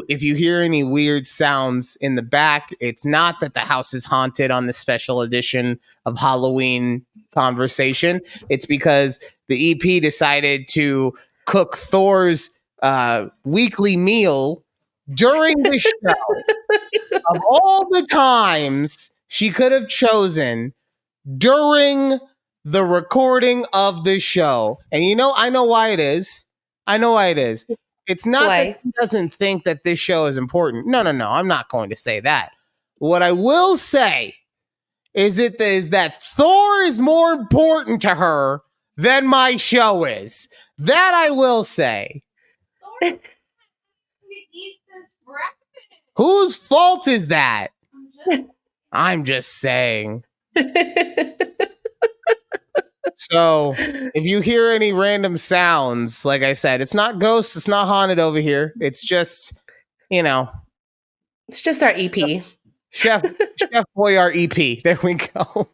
if you hear any weird sounds in the back, it's not that the house is haunted on this special edition of Halloween Conversation. It's because the EP decided to cook Thor's weekly meal during the show. Of all the times she could have chosen during the recording of the show. And I know why it is. It's not that he doesn't think that this show is important. No. I'm not going to say that. What I will say is that Thor is more important to her than my show is. That I will say. Thor hasn't eaten since breakfast. Whose fault is that? I'm just saying. So, if you hear any random sounds, like I said, it's not ghosts, it's not haunted over here. It's just, it's just our EP. Chef Boyardee EP. There we go.